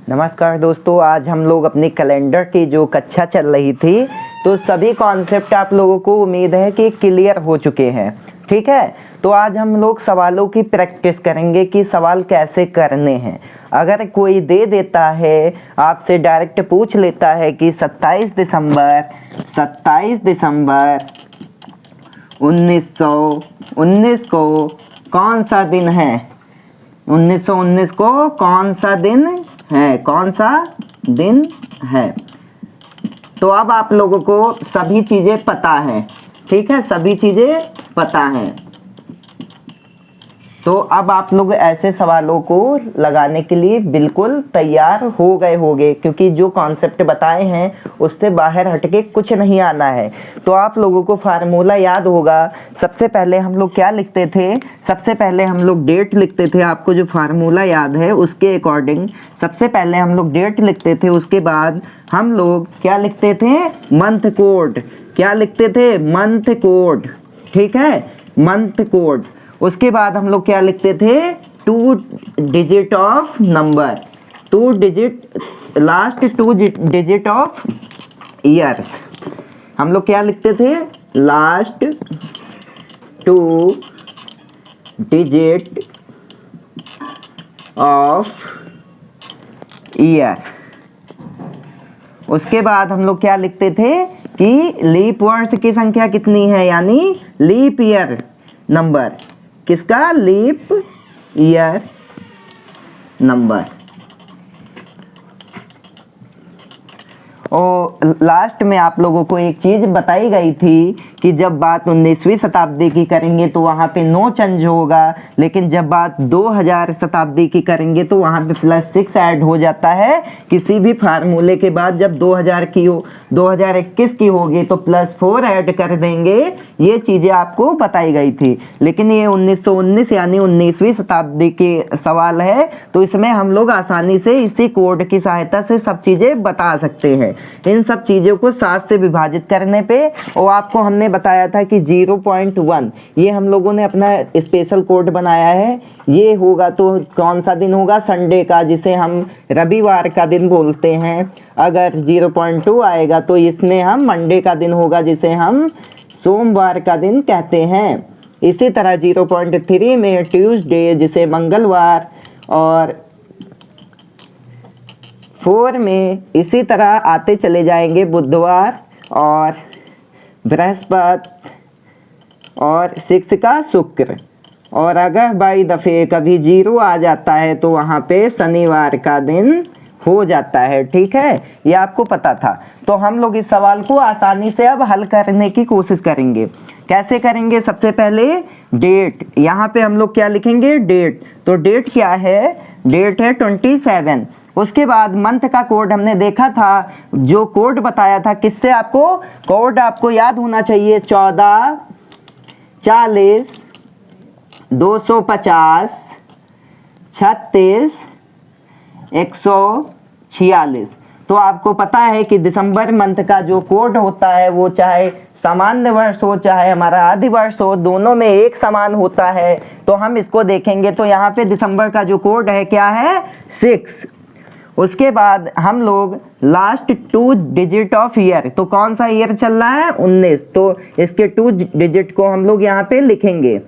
नमस्कार दोस्तों, आज हम लोग अपनी कैलेंडर की जो कक्षा चल रही थी तो सभी कॉन्सेप्ट आप लोगों को उम्मीद है कि क्लियर हो चुके हैं। ठीक है, तो आज हम लोग सवालों की प्रैक्टिस करेंगे कि सवाल कैसे करने हैं। अगर कोई दे देता है, आपसे डायरेक्ट पूछ लेता है कि 27 दिसंबर 1919 को कौन सा दिन है, 1919 को कौन सा दिन है, तो अब आप लोगों को सभी चीज़ें पता हैं। ठीक है, सभी चीज़ें पता हैं, तो अब आप लोग ऐसे सवालों को लगाने के लिए बिल्कुल तैयार हो गए होंगे, क्योंकि जो कॉन्सेप्ट बताए हैं उससे बाहर हटके कुछ नहीं आना है। तो आप लोगों को फार्मूला याद होगा। सबसे पहले हम लोग क्या लिखते थे, सबसे पहले हम लोग डेट लिखते थे। आपको जो फार्मूला याद है उसके अकॉर्डिंग सबसे पहले हम लोग डेट लिखते थे, उसके बाद हम लोग क्या लिखते थे, मंथ कोड। क्या लिखते थे, मंथ कोड। ठीक है, मंथ कोड। उसके बाद हम लोग क्या लिखते थे, 2 digit of number, 2 digit, last 2 digit of years. हम लोग क्या लिखते थे, लास्ट 2 डिजिट ऑफ ईयर। उसके बाद हम लोग क्या लिखते थे कि लीप वर्ष की संख्या कितनी है, यानी लीप ईयर नंबर। किसका, लीप ईयर नंबर। और लास्ट में आप लोगों को एक चीज बताई गई थी कि जब बात 19वीं शताब्दी की करेंगे तो वहां पे नो चेंज होगा, लेकिन जब बात 2000 शताब्दी की करेंगे तो वहां पे +6 ऐड हो जाता है किसी भी फार्मूले के बाद। जब 2021 की होगी तो +4 ऐड कर देंगे। ये चीजें आपको बताई गई थी, लेकिन ये 1919 यानी 19वीं शताब्दी के सवाल है, तो इसमें हम लोग आसानी से इसी कोड की सहायता से सब चीजें बता सकते हैं। इन सब चीजों को 7 से विभाजित करने पे, और आपको हमने बताया था कि 0.1 ये हम लोगों ने अपना स्पेशल कोड बनाया है। ये होगा तो कौन सा दिन होगा, संडे का, जिसे हम रविवार का दिन बोलते हैं। अगर 0.2 आएगा तो इसमें हम मंडे का दिन होगा, जिसे हम सोमवार का दिन कहते हैं। इसी तरह 0.3 में ट्यूसडे, जिसे मंगलवार, और 4 में इसी तरह आते चले जाएंगे बुधवार और बृहस्पति, और 6 का शुक्र। और अगर बाई दफ़े कभी 0 आ जाता है तो वहाँ पे शनिवार का दिन हो जाता है। ठीक है, ये आपको पता था। तो हम लोग इस सवाल को आसानी से अब हल करने की कोशिश करेंगे। कैसे करेंगे, सबसे पहले डेट। यहाँ पे हम लोग क्या लिखेंगे, डेट। तो डेट क्या है, डेट है 27। उसके बाद मंथ का कोड हमने देखा था, जो कोड बताया था किससे, आपको कोड आपको याद होना चाहिए, 14, 40, 250, 36, 146। तो आपको पता है कि दिसंबर मंथ का जो कोड होता है वो चाहे सामान्य वर्ष हो चाहे हमारा आदि वर्ष हो, दोनों में एक समान होता है। तो हम इसको देखेंगे तो यहाँ पे दिसंबर का जो कोड है क्या है, 6। उसके बाद हम लोग लास्ट 2 डिजिट ऑफ ईयर, तो कौन सा ईयर चल रहा है, 19, तो इसके 2 डिजिट को हम लोग यहाँ पे लिखेंगे।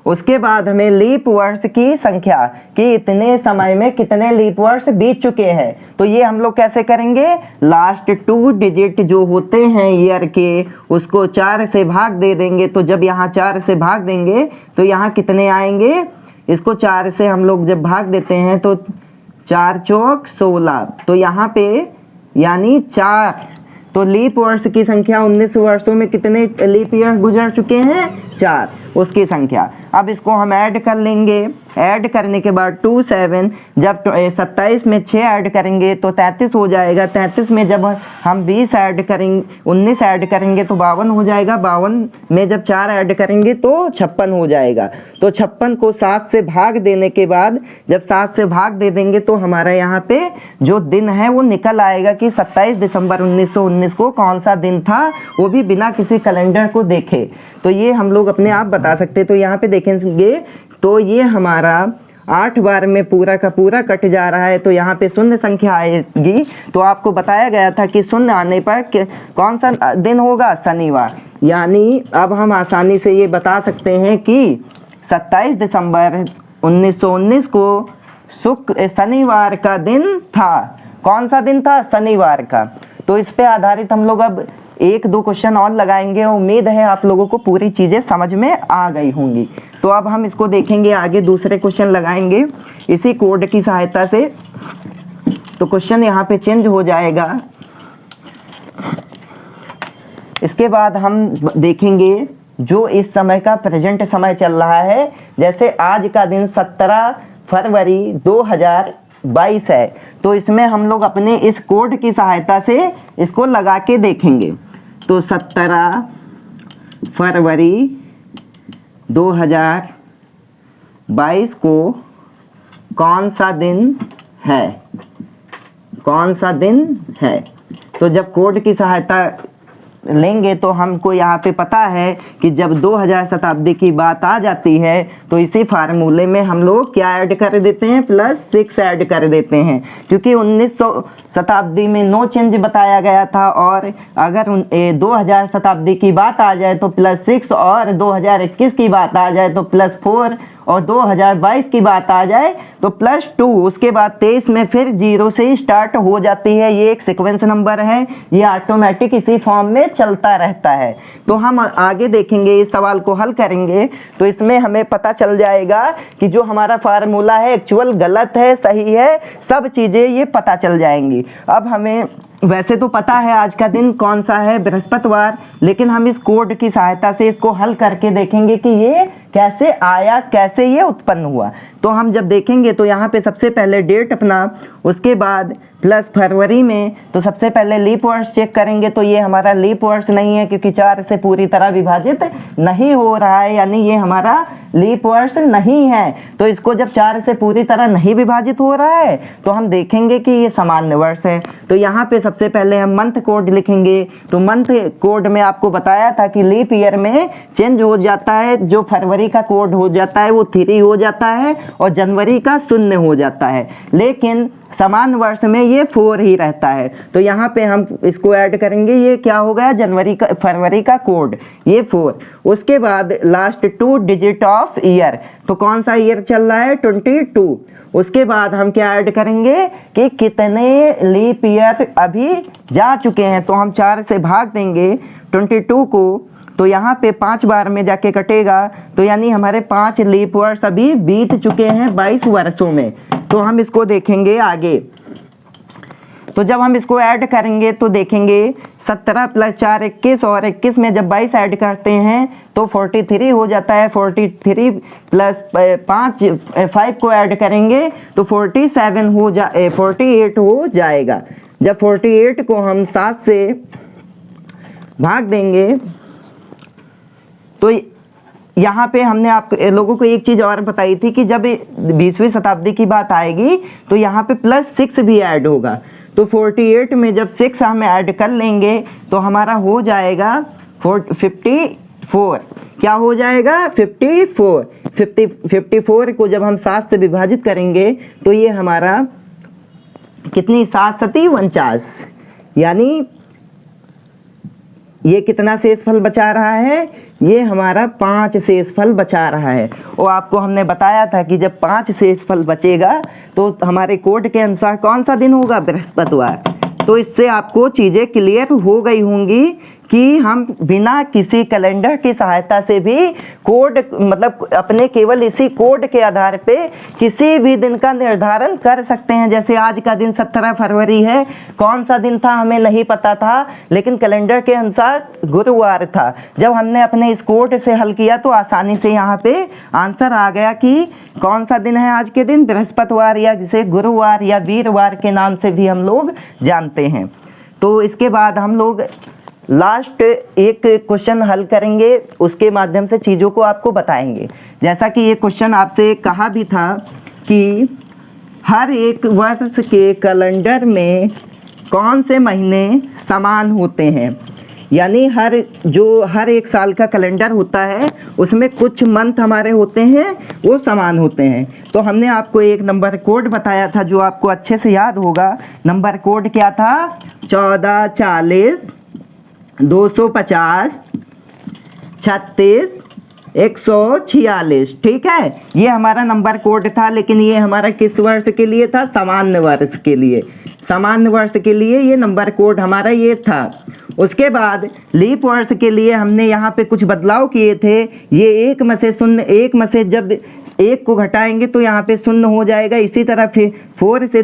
उसके बाद हमें लीप वर्ष की संख्या, कि इतने समय में कितने लीप वर्ष बीत चुके हैं, तो ये हम लोग कैसे करेंगे, लास्ट 2 डिजिट जो होते हैं ईयर के, उसको 4 से भाग दे देंगे। तो जब यहाँ 4 से भाग देंगे तो यहाँ कितने आएंगे, इसको 4 से हम लोग जब भाग देते हैं तो 4 चौक 16, तो यहाँ पे यानी 4। तो लीप वर्ष की संख्या 19 वर्षों में कितने लीप ईयर गुजर चुके हैं, 4, उसकी संख्या। अब इसको हम ऐड कर लेंगे। ऐड करने के बाद 2 7, जब 27 में 6 ऐड करेंगे तो 33 हो जाएगा। 33 में जब हम 20 ऐड करेंगे, 19 ऐड करेंगे तो 52 हो जाएगा। 52 में जब 4 ऐड करेंगे तो 56 हो जाएगा। तो 56 को 7 से भाग देने के बाद, जब 7 से भाग दे देंगे तो हमारा यहाँ पे जो दिन है वो निकल आएगा कि 27 दिसंबर 1919 को कौन सा दिन था, वो भी बिना किसी कैलेंडर को देखे। तो ये हम लोग अपने आप बता सकते। तो यहाँ पे देखेंगे तो ये हमारा 8 बार में पूरा का पूरा कट जा रहा है तो यहाँ पे शून्य संख्या आएगी। तो आपको बताया गया था कि शून्य आने पर कौन सा दिन होगा, शनिवार। यानी अब हम आसानी से ये बता सकते हैं कि 27 दिसंबर 1919 को शनिवार का दिन था। कौन सा दिन था, शनिवार का। तो इस पे आधारित हम लोग अब 1-2 क्वेश्चन और लगाएंगे। उम्मीद है आप लोगों को पूरी चीज़ें समझ में आ गई होंगी। तो अब हम इसको देखेंगे आगे, दूसरे क्वेश्चन लगाएंगे इसी कोड की सहायता से। तो क्वेश्चन यहाँ पे चेंज हो जाएगा। इसके बाद हम देखेंगे जो इस समय का प्रेजेंट समय चल रहा है। जैसे आज का दिन 17 फरवरी 2022 है, तो इसमें हम लोग अपने इस कोड की सहायता से इसको लगा के देखेंगे। तो 17 फरवरी 2022 को कौन सा दिन है, कौन सा दिन है। तो जब कोड की सहायता लेंगे तो हमको यहाँ पे पता है कि जब 2000 शताब्दी की बात आ जाती है तो इसी फार्मूले में हम लोग क्या ऐड कर देते हैं, +6 ऐड कर देते हैं। क्योंकि 1900 शताब्दी में नो चेंज बताया गया था, और अगर 2000 शताब्दी की बात आ जाए तो +6, और 2021 की बात आ जाए तो +4, और 2022 की बात आ जाए तो +2। उसके बाद 23 में फिर 0 से स्टार्ट हो जाती है। ये एक सीक्वेंस नंबर है, ये ऑटोमेटिक इसी फॉर्म में चलता रहता है। तो हम आगे देखेंगे, इस सवाल को हल करेंगे तो इसमें हमें पता चल जाएगा कि जो हमारा फार्मूला है एक्चुअल गलत है, सही है, सब चीज़ें ये पता चल जाएंगी। अब हमें वैसे तो पता है आज का दिन कौन सा है, बृहस्पतिवार, लेकिन हम इस कोड की सहायता से इसको हल करके देखेंगे कि ये कैसे आया, कैसे ये उत्पन्न हुआ। तो हम जब देखेंगे तो यहाँ पे सबसे पहले डेट अपना, उसके बाद प्लस फरवरी में, तो सबसे पहले लीप वर्ष चेक करेंगे। तो ये हमारा लीप वर्ष नहीं है क्योंकि 4 से पूरी तरह विभाजित नहीं हो रहा है, यानी ये हमारा लीप वर्ष नहीं है। तो इसको जब 4 से पूरी तरह नहीं विभाजित हो रहा है तो हम देखेंगे कि ये सामान्य वर्ष है। तो यहाँ पे सबसे पहले हम मंथ कोड लिखेंगे। तो मंथ कोड में आपको बताया था कि लीप ईयर में चेंज हो जाता है, जो फरवरी का कोड हो जाता है वो 3 हो जाता है और जनवरी का 0 हो जाता है, लेकिन समान वर्ष में ये 4 ही रहता है। तो यहाँ पे हम इसको ऐड करेंगे, ये क्या हो गया, फरवरी का कोड, ये 4। उसके बाद लास्ट 2 डिजिट ऑफ ईयर, तो कौन सा ईयर चल रहा है, 22। उसके बाद हम क्या ऐड करेंगे कि कितने लीप ईयर अभी जा चुके हैं। तो हम 4 से भाग देंगे 22 को, तो यहाँ पे 5 बार में जाके कटेगा, तो यानी हमारे 5 लीप वर्ष अभी बीत चुके हैं 22 वर्षों में। तो हम इसको देखेंगे आगे। तो जब हम इसको ऐड करेंगे तो देखेंगे 17 + 4 21, और 21 में जब 22 ऐड करते हैं तो 43 हो जाता है। 43 + 5 को ऐड करेंगे तो 48 हो जाएगा। जब 48 को हम 7 से भाग देंगे तो यहाँ पे हमने आप लोगों को एक चीज़ और बताई थी कि जब 20वीं शताब्दी की बात आएगी तो यहाँ पे +6 भी ऐड होगा। तो 48 में जब 6 हम ऐड कर लेंगे तो हमारा हो जाएगा 54। क्या हो जाएगा, 54। 54 को जब हम 7 से विभाजित करेंगे तो ये हमारा कितनी, 7 × 49, यानी ये कितना शेषफल बचा रहा है, ये हमारा 5 शेषफल बचा रहा है। और आपको हमने बताया था कि जब 5 शेषफल बचेगा तो हमारे कोड के अनुसार कौन सा दिन होगा, बृहस्पतिवार। तो इससे आपको चीज़ें क्लियर हो गई होंगी कि हम बिना किसी कैलेंडर की सहायता से भी कोड, मतलब अपने केवल इसी कोड के आधार पे किसी भी दिन का निर्धारण कर सकते हैं। जैसे आज का दिन 17 फरवरी है, कौन सा दिन था हमें नहीं पता था, लेकिन कैलेंडर के अनुसार गुरुवार था। जब हमने अपने इस कोड से हल किया तो आसानी से यहाँ पे आंसर आ गया कि कौन सा दिन है आज के दिन, बृहस्पतिवार, या जिसे गुरुवार या वीरवार के नाम से भी हम लोग जानते हैं। तो इसके बाद हम लोग लास्ट एक क्वेश्चन हल करेंगे, उसके माध्यम से चीज़ों को आपको बताएंगे। जैसा कि ये क्वेश्चन आपसे कहा भी था कि हर एक वर्ष के कैलेंडर में कौन से महीने समान होते हैं। यानी हर एक साल का कैलेंडर होता है उसमें कुछ मंथ हमारे होते हैं वो समान होते हैं। तो हमने आपको एक नंबर कोड बताया था जो आपको अच्छे से याद होगा। नंबर कोड क्या था? 14, 40, 250, 36, 146। ठीक है, ये हमारा नंबर कोड था, लेकिन ये हमारा किस वर्ष के लिए था? सामान्य वर्ष के लिए। सामान्य वर्ष के लिए ये नंबर कोड हमारा ये था। उसके बाद लीप वर्ष के लिए हमने यहाँ पे कुछ बदलाव किए थे। ये एक में से शून्य, एक में से जब एक को घटाएंगे तो यहाँ पे शून्य हो जाएगा। इसी तरह फिर 4 से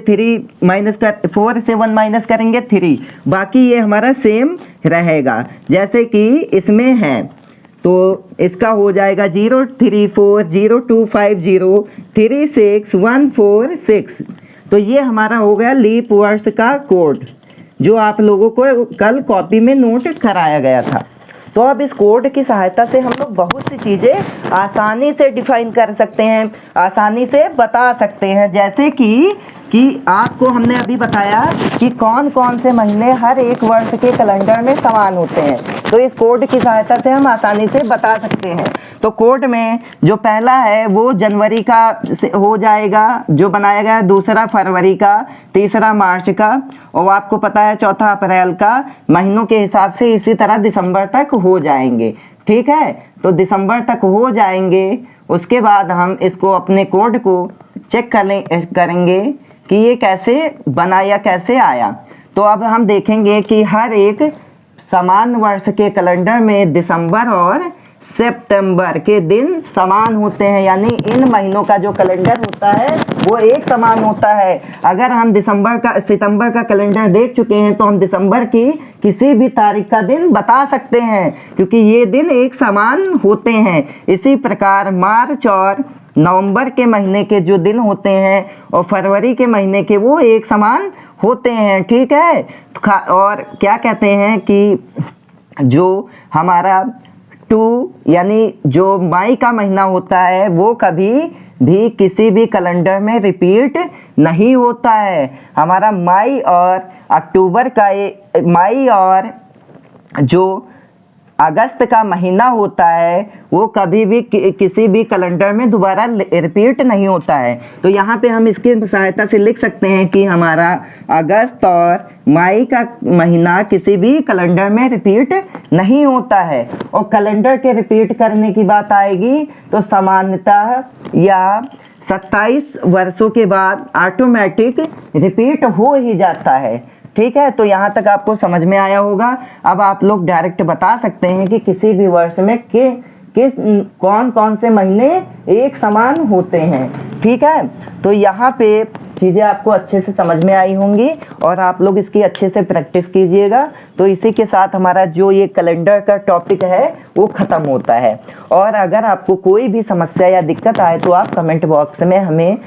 1 माइनस करेंगे 3, बाकी ये हमारा सेम रहेगा जैसे कि इसमें है। तो इसका हो जाएगा 0340250361446। तो ये हमारा हो गया लीप वर्ष का कोड जो आप लोगों को कल कॉपी में नोट कराया गया था। तो अब इस कोड की सहायता से हम लोग बहुत सी चीज़ें आसानी से डिफाइन कर सकते हैं, आसानी से बता सकते हैं। जैसे कि आपको हमने अभी बताया कि कौन कौन से महीने हर एक वर्ष के कैलेंडर में समान होते हैं, तो इस कोड की सहायता से हम आसानी से बता सकते हैं। तो कोड में जो पहला है वो जनवरी का हो जाएगा जो बनाया गया, दूसरा फरवरी का, तीसरा मार्च का, और आपको पता है चौथा अप्रैल का। महीनों के हिसाब से इसी तरह दिसंबर तक हो जाएंगे। ठीक है, तो दिसंबर तक हो जाएंगे। उसके बाद हम इसको अपने कोड को चेक करेंगे कि ये कैसे बना या कैसे आया। तो अब हम देखेंगे कि हर एक समान वर्ष के कैलेंडर में दिसंबर और सितंबर के दिन समान होते हैं, यानी इन महीनों का जो कैलेंडर होता है वो एक समान होता है। अगर हम सितंबर का कैलेंडर देख चुके हैं तो हम दिसंबर की किसी भी तारीख का दिन बता सकते हैं क्योंकि ये दिन एक समान होते हैं। इसी प्रकार मार्च और नवंबर के महीने के जो दिन होते हैं और फरवरी के महीने के वो एक समान होते हैं। ठीक है, और क्या कहते हैं कि जो हमारा 2 यानी जो मई का महीना होता है वो कभी भी किसी भी कैलेंडर में रिपीट नहीं होता है। हमारा मई और अक्टूबर का मई और जो अगस्त का महीना होता है वो कभी भी किसी भी कैलेंडर में दोबारा रिपीट नहीं होता है। तो यहाँ पे हम इसकी सहायता से लिख सकते हैं कि हमारा अगस्त और मई का महीना किसी भी कैलेंडर में रिपीट नहीं होता है। और कैलेंडर के रिपीट करने की बात आएगी तो सामान्यतः या 27 वर्षों के बाद ऑटोमेटिक रिपीट हो ही जाता है। ठीक है, तो यहाँ तक आपको समझ में आया होगा। अब आप लोग डायरेक्ट बता सकते हैं कि किसी भी वर्ष में कौन कौन से महीने एक समान होते हैं। ठीक है, तो यहाँ पे चीज़ें आपको अच्छे से समझ में आई होंगी और आप लोग इसकी अच्छे से प्रैक्टिस कीजिएगा। तो इसी के साथ हमारा जो ये कैलेंडर का टॉपिक है वो ख़त्म होता है। और अगर आपको कोई भी समस्या या दिक्कत आए तो आप कमेंट बॉक्स में हमें